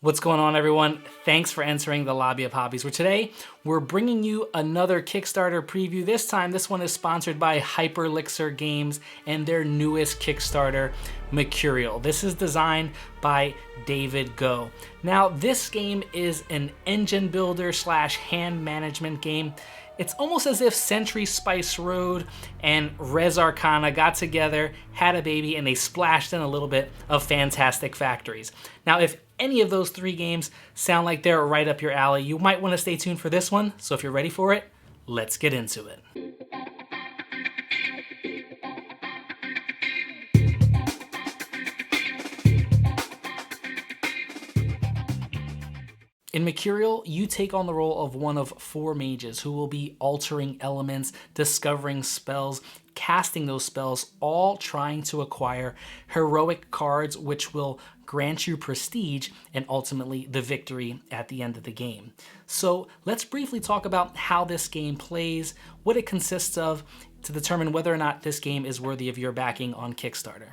What's going on, everyone? Thanks for entering the Lobby of Hobbies, where today we're bringing you another Kickstarter preview. This one is sponsored by Hyperlixer Games and their newest Kickstarter, Mercurial. This is designed by David Go. Now, this game is an engine builder slash hand management game. It's almost as if Century Spice Road and Res Arcana got together, had a baby, and they splashed in a little bit of Fantastic Factories. Now, if any of those three games sound like they're right up your alley, you might want to stay tuned for this one. So if you're ready for it, let's get into it. In Mercurial, you take on the role of one of four mages who will be altering elements, discovering spells, casting those spells, all trying to acquire heroic cards which will grant you prestige and ultimately the victory at the end of the game. So let's briefly talk about how this game plays, what it consists of, to determine whether or not this game is worthy of your backing on Kickstarter.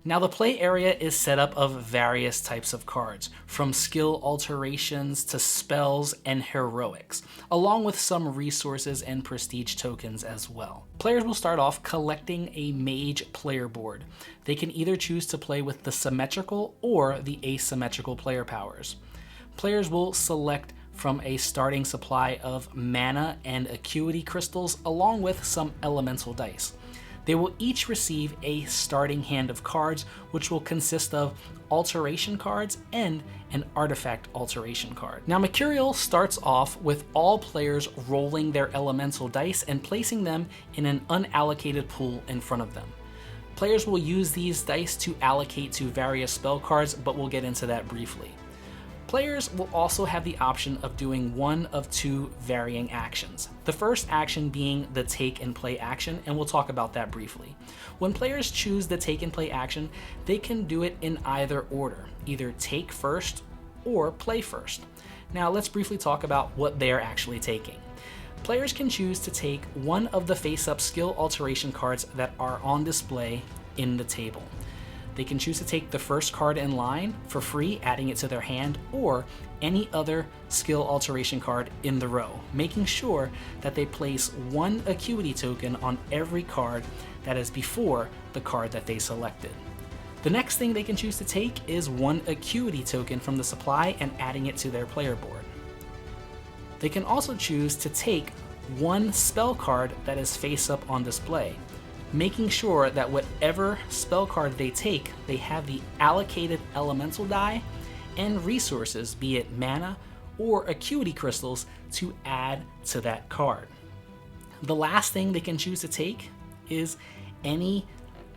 Now, the play area is set up of various types of cards, from skill alterations to spells and heroics, along with some resources and prestige tokens as well. Players will start off collecting a Mage player board. They can either choose to play with the symmetrical or the asymmetrical player powers. Players will select from a starting supply of mana and acuity crystals, along with some elemental dice. They will each receive a starting hand of cards, which will consist of alteration cards and an artifact alteration card. Now, Mercurial starts off with all players rolling their elemental dice and placing them in an unallocated pool in front of them. Players will use these dice to allocate to various spell cards, but we'll get into that briefly. Players will also have the option of doing one of two varying actions. The first action being the take and play action, and we'll talk about that briefly. When players choose the take and play action, they can do it in either order, either take first or play first. Now let's briefly talk about what they're actually taking. Players can choose to take one of the face-up skill alteration cards that are on display in the table. They can choose to take the first card in line for free, adding it to their hand, or any other skill alteration card in the row, making sure that they place one acuity token on every card that is before the card that they selected. The next thing they can choose to take is one acuity token from the supply and adding it to their player board. They can also choose to take one spell card that is face up on display, making sure that whatever spell card they take, they have the allocated elemental die and resources, be it mana or acuity crystals, to add to that card. The last thing they can choose to take is any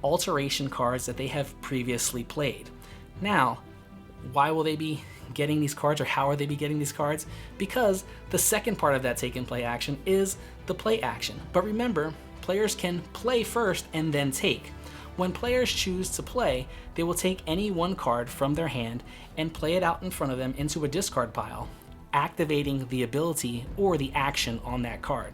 alteration cards that they have previously played. Now, why will they be getting these cards, or how are they be getting these cards? Because the second part of that take and play action is the play action. But remember, players can play first and then take. When players choose to play, they will take any one card from their hand and play it out in front of them into a discard pile, activating the ability or the action on that card.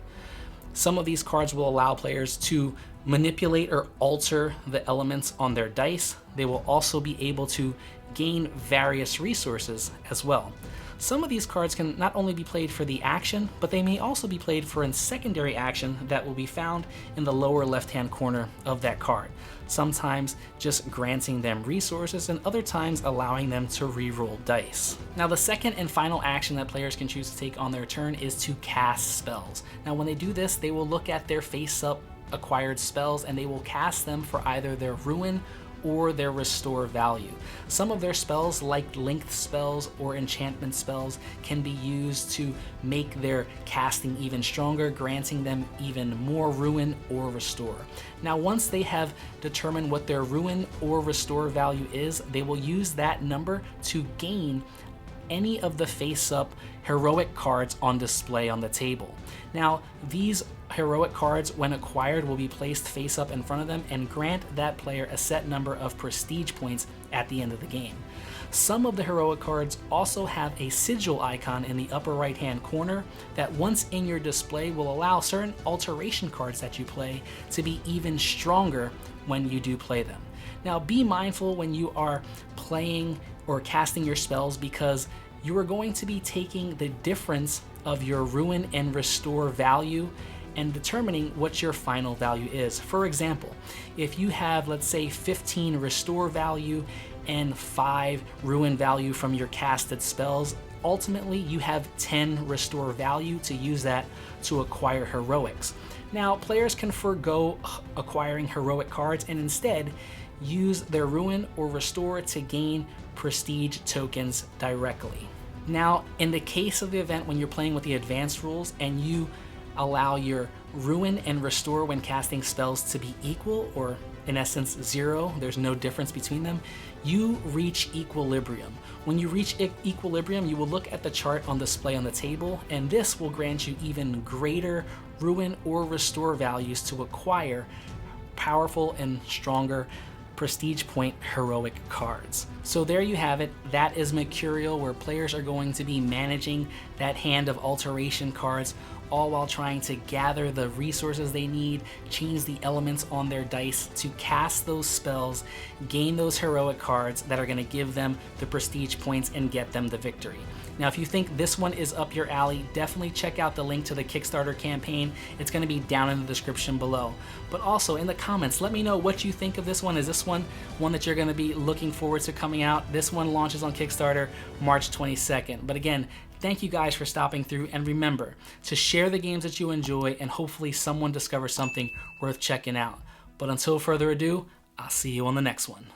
Some of these cards will allow players to manipulate or alter the elements on their dice. They will also be able to gain various resources as well. Some of these cards can not only be played for the action, but they may also be played for a secondary action that will be found in the lower left-hand corner of that card, sometimes just granting them resources and other times allowing them to re-roll dice. Now, the second and final action that players can choose to take on their turn is to cast spells. Now, when they do this, they will look at their face-up acquired spells and they will cast them for either their ruin or their restore value. Some of their spells, like length spells or enchantment spells, can be used to make their casting even stronger, granting them even more ruin or restore. Now, once they have determined what their ruin or restore value is, they will use that number to gain any of the face-up heroic cards on display on the table. Now, these heroic cards, when acquired, will be placed face up in front of them and grant that player a set number of prestige points at the end of the game. Some of the heroic cards also have a sigil icon in the upper right hand corner that, once in your display, will allow certain alteration cards that you play to be even stronger when you do play them. Now, be mindful when you are playing or casting your spells because you are going to be taking the difference of your ruin and restore value and determining what your final value is. For example, if you have, let's say, 15 restore value and 5 ruin value from your casted spells, ultimately you have 10 restore value to use that to acquire heroics. Now, players can forego acquiring heroic cards and instead use their ruin or restore to gain prestige tokens directly. Now, in the case of the event when you're playing with the advanced rules and you allow your ruin and restore when casting spells to be equal, or in essence 0, there's no difference between them, you reach equilibrium. When you reach equilibrium, you will look at the chart on display on the table, and this will grant you even greater ruin or restore values to acquire powerful and stronger prestige point heroic cards. So there you have it. That is Mercurial, where players are going to be managing that hand of alteration cards, all while trying to gather the resources they need, change the elements on their dice to cast those spells, gain those heroic cards that are going to give them the prestige points and get them the victory. Now, if you think this one is up your alley, definitely check out the link to the Kickstarter campaign. It's going to be down in the description below. But also in the comments, let me know what you think of this one. Is this one that you're going to be looking forward to coming out? This one launches on Kickstarter March 22nd. But again, thank you guys for stopping through, and remember to share the games that you enjoy and hopefully someone discovers something worth checking out. But until further ado, I'll see you on the next one.